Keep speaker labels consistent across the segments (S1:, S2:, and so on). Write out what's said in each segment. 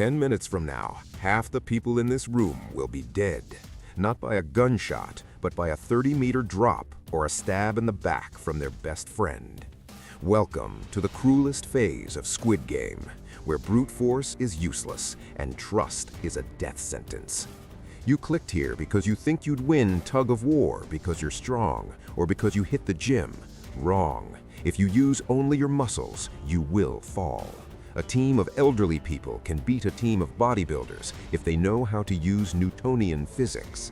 S1: 10 minutes from now, half the people in this room will be dead. Not by a gunshot, but by a 30-meter drop or a stab in the back from their best friend. Welcome to the cruelest phase of Squid Game, where brute force is useless and trust is a death sentence. You clicked here because you think you'd win Tug of War because you're strong or because you hit the gym. Wrong. If you use only your muscles, you will fall. A team of elderly people can beat a team of bodybuilders if they know how to use Newtonian physics.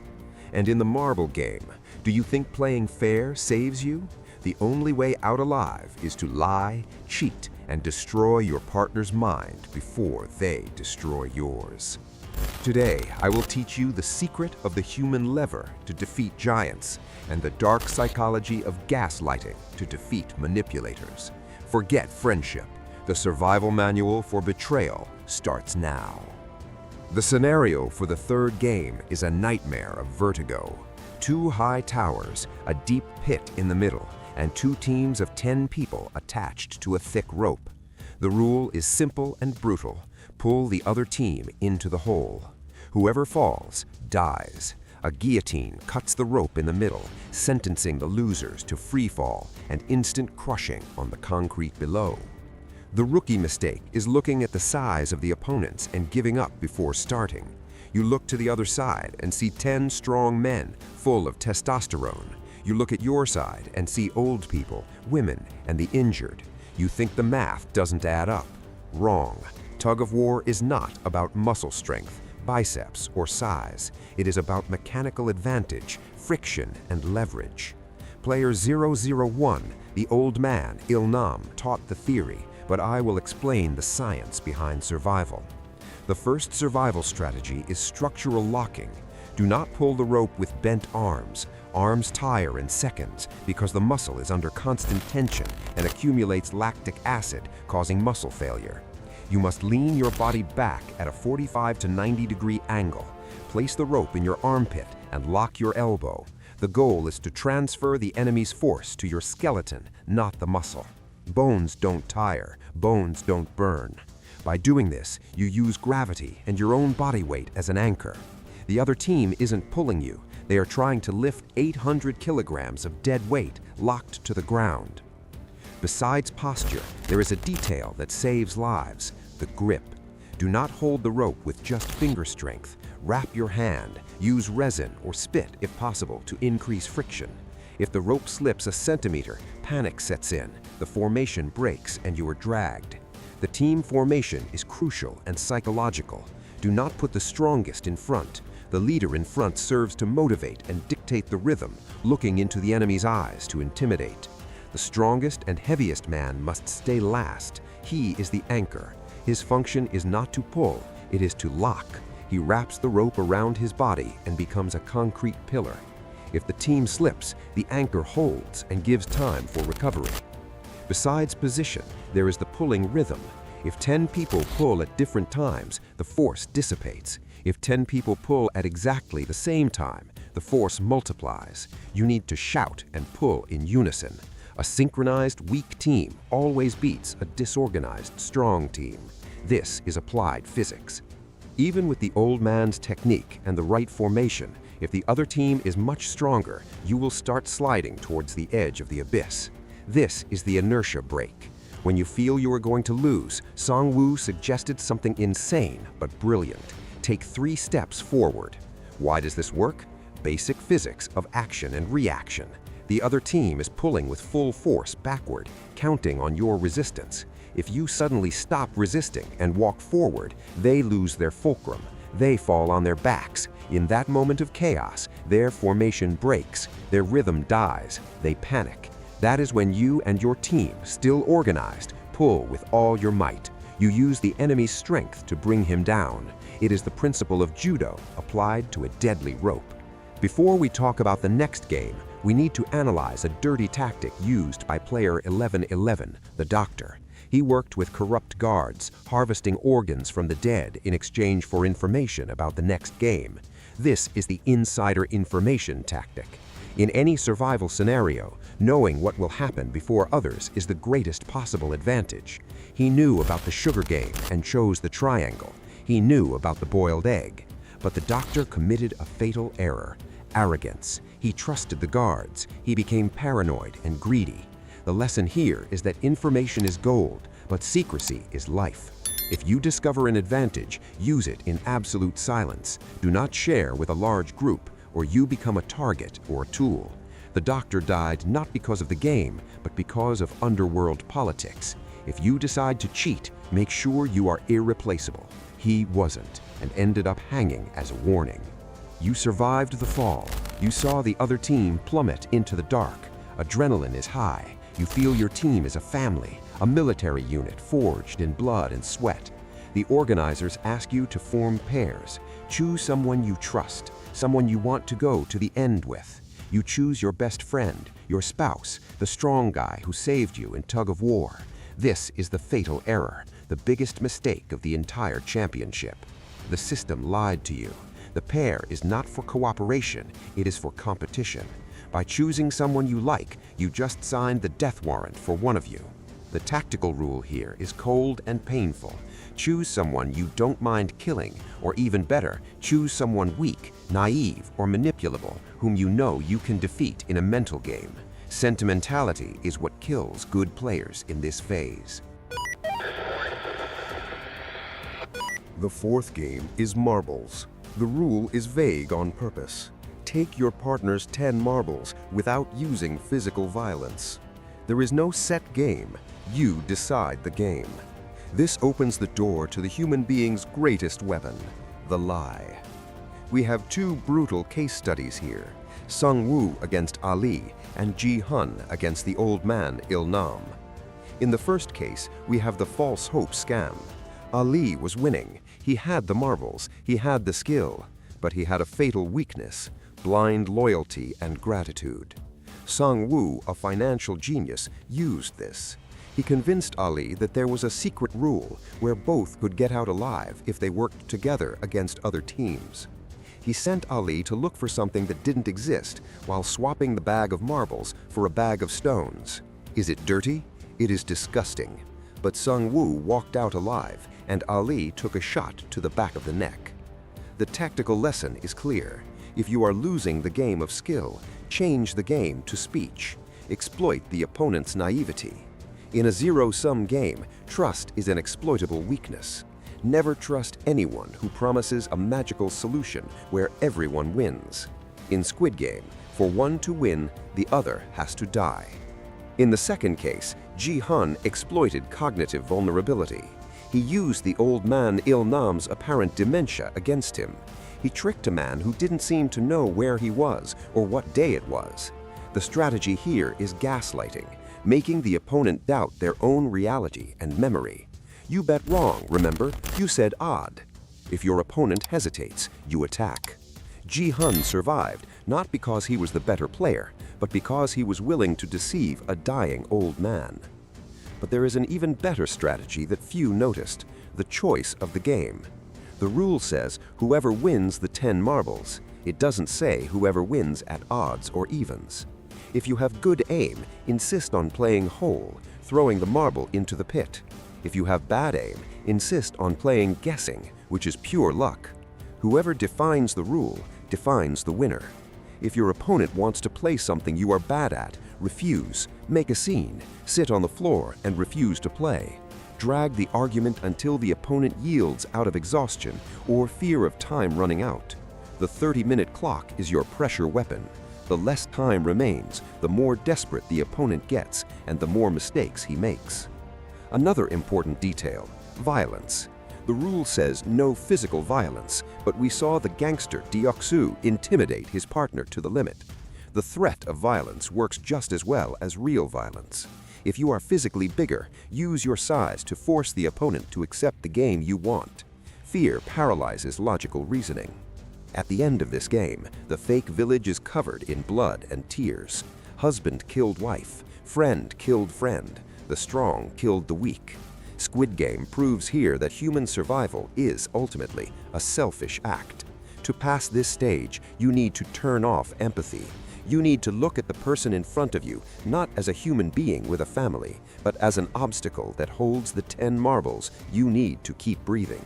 S1: And in the marble game, do you think playing fair saves you? The only way out alive is to lie, cheat, and destroy your partner's mind before they destroy yours. Today, I will teach you the secret of the human lever to defeat giants and the dark psychology of gaslighting to defeat manipulators. Forget friendship. The survival manual for betrayal starts now. The scenario for the third game is a nightmare of vertigo. 2 high towers, a deep pit in the middle, and 2 teams of 10 people attached to a thick rope. The rule is simple and brutal. Pull the other team into the hole. Whoever falls, dies. A guillotine cuts the rope in the middle, sentencing the losers to free fall and instant crushing on the concrete below. The rookie mistake is looking at the size of the opponents and giving up before starting. You look to the other side and see 10 strong men full of testosterone. You look at your side and see old people, women, and the injured. You think the math doesn't add up. Wrong. Tug of War is not about muscle strength, biceps, or size. It is about mechanical advantage, friction, and leverage. Player 001, the old man, Ilnam, taught the theory, but I will explain the science behind survival. The first survival strategy is structural locking. Do not pull the rope with bent arms. Arms tire in seconds because the muscle is under constant tension and accumulates lactic acid, causing muscle failure. You must lean your body back at a 45 to 90 degree angle. Place the rope in your armpit and lock your elbow. The goal is to transfer the enemy's force to your skeleton, not the muscle. Bones don't tire, bones don't burn. By doing this, you use gravity and your own body weight as an anchor. The other team isn't pulling you. They are trying to lift 800 kilograms of dead weight locked to the ground. Besides posture, there is a detail that saves lives: the grip. Do not hold the rope with just finger strength. Wrap your hand. Use resin or spit if possible to increase friction. If the rope slips a centimeter, panic sets in. The formation breaks and you are dragged. The team formation is crucial and psychological. Do not put the strongest in front. The leader in front serves to motivate and dictate the rhythm, looking into the enemy's eyes to intimidate. The strongest and heaviest man must stay last. He is the anchor. His function is not to pull, it is to lock. He wraps the rope around his body and becomes a concrete pillar. If the team slips, the anchor holds and gives time for recovery. Besides position, there is the pulling rhythm. If 10 people pull at different times, the force dissipates. If 10 people pull at exactly the same time, the force multiplies. You need to shout and pull in unison. A synchronized weak team always beats a disorganized strong team. This is applied physics. Even with the old man's technique and the right formation, if the other team is much stronger, you will start sliding towards the edge of the abyss. This is the inertia break. When you feel you are going to lose, Song-woo suggested something insane but brilliant. Take 3 steps forward. Why does this work? Basic physics of action and reaction. The other team is pulling with full force backward, counting on your resistance. If you suddenly stop resisting and walk forward, they lose their fulcrum. They fall on their backs. In that moment of chaos, their formation breaks, their rhythm dies, they panic. That is when you and your team, still organized, pull with all your might. You use the enemy's strength to bring him down. It is the principle of judo applied to a deadly rope. Before we talk about the next game, we need to analyze a dirty tactic used by player 1111, the doctor. He worked with corrupt guards, harvesting organs from the dead in exchange for information about the next game. This is the insider information tactic. In any survival scenario, knowing what will happen before others is the greatest possible advantage. He knew about the sugar game and chose the triangle. He knew about the boiled egg, but the doctor committed a fatal error: arrogance. He trusted the guards. He became paranoid and greedy. The lesson here is that information is gold, but secrecy is life. If you discover an advantage, use it in absolute silence. Do not share with a large group, or you become a target or a tool. The doctor died not because of the game, but because of underworld politics. If you decide to cheat, make sure you are irreplaceable. He wasn't, and ended up hanging as a warning. You survived the fall. You saw the other team plummet into the dark. Adrenaline is high. You feel your team is a family, a military unit forged in blood and sweat. The organizers ask you to form pairs. Choose someone you trust, someone you want to go to the end with. You choose your best friend, your spouse, the strong guy who saved you in Tug of War. This is the fatal error, the biggest mistake of the entire championship. The system lied to you. The pair is not for cooperation, it is for competition. By choosing someone you like, you just signed the death warrant for one of you. The tactical rule here is cold and painful. Choose someone you don't mind killing, or even better, choose someone weak, naive, or manipulable whom you know you can defeat in a mental game. Sentimentality is what kills good players in this phase.
S2: The fourth game is marbles. The rule is vague on purpose. Take your partner's 10 marbles without using physical violence. There is no set game. You decide the game. This opens the door to the human being's greatest weapon, the lie. We have two brutal case studies here: Sung-woo against Ali and Ji-hun against the old man Il-nam. In the first case, we have the false hope scam. Ali was winning. He had the marbles, he had the skill, but he had a fatal weakness: blind loyalty and gratitude. Sung-woo, a financial genius, used this. He convinced Ali that there was a secret rule where both could get out alive if they worked together against other teams. He sent Ali to look for something that didn't exist while swapping the bag of marbles for a bag of stones. Is it dirty? It is disgusting. But Sung-woo walked out alive, and Ali took a shot to the back of the neck. The tactical lesson is clear. If you are losing the game of skill, change the game to speech. Exploit the opponent's naivety. In a zero-sum game, trust is an exploitable weakness. Never trust anyone who promises a magical solution where everyone wins. In Squid Game, for one to win, the other has to die. In the second case, Ji-hun exploited cognitive vulnerability. He used the old man Il-nam's apparent dementia against him. He tricked a man who didn't seem to know where he was or what day it was. The strategy here is gaslighting, making the opponent doubt their own reality and memory. You bet wrong, remember? You said odd. If your opponent hesitates, you attack. Ji-hun survived, not because he was the better player, but because he was willing to deceive a dying old man. But there is an even better strategy that few noticed: the choice of the game. The rule says whoever wins the 10 marbles. It doesn't say whoever wins at odds or evens. If you have good aim, insist on playing whole, throwing the marble into the pit. If you have bad aim, insist on playing guessing, which is pure luck. Whoever defines the rule defines the winner. If your opponent wants to play something you are bad at, refuse, make a scene, sit on the floor and refuse to play. Drag the argument until the opponent yields out of exhaustion or fear of time running out. The 30-minute clock is your pressure weapon. The less time remains, the more desperate the opponent gets and the more mistakes he makes. Another important detail: violence. The rule says no physical violence, but we saw the gangster Deok-soo intimidate his partner to the limit. The threat of violence works just as well as real violence. If you are physically bigger, use your size to force the opponent to accept the game you want. Fear paralyzes logical reasoning. At the end of this game, the fake village is covered in blood and tears. Husband killed wife, friend killed friend, the strong killed the weak. Squid Game proves here that human survival is ultimately a selfish act. To pass this stage, you need to turn off empathy. You need to look at the person in front of you not as a human being with a family, but as an obstacle that holds the 10 marbles you need to keep breathing.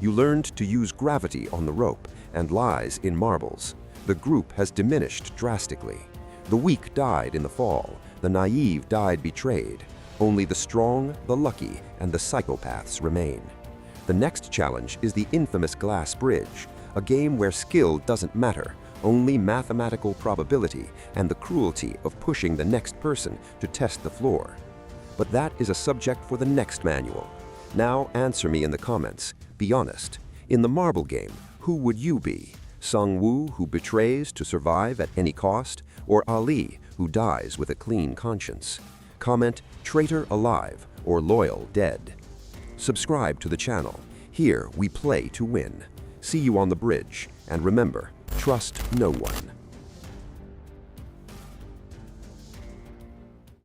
S2: You learned to use gravity on the rope and lies in marbles. The group has diminished drastically. The weak died in the fall. The naive died betrayed. Only the strong, the lucky, and the psychopaths remain. The next challenge is the infamous glass bridge, a game where skill doesn't matter, only mathematical probability and the cruelty of pushing the next person to test the floor. But that is a subject for the next manual. Now answer me in the comments. Be honest. In the marble game, who would you be? Sung-woo, who betrays to survive at any cost, or Ali, who dies with a clean conscience? Comment Traitor alive or Loyal dead. Subscribe to the channel. Here we play to win. See you on the bridge, and remember, trust no one.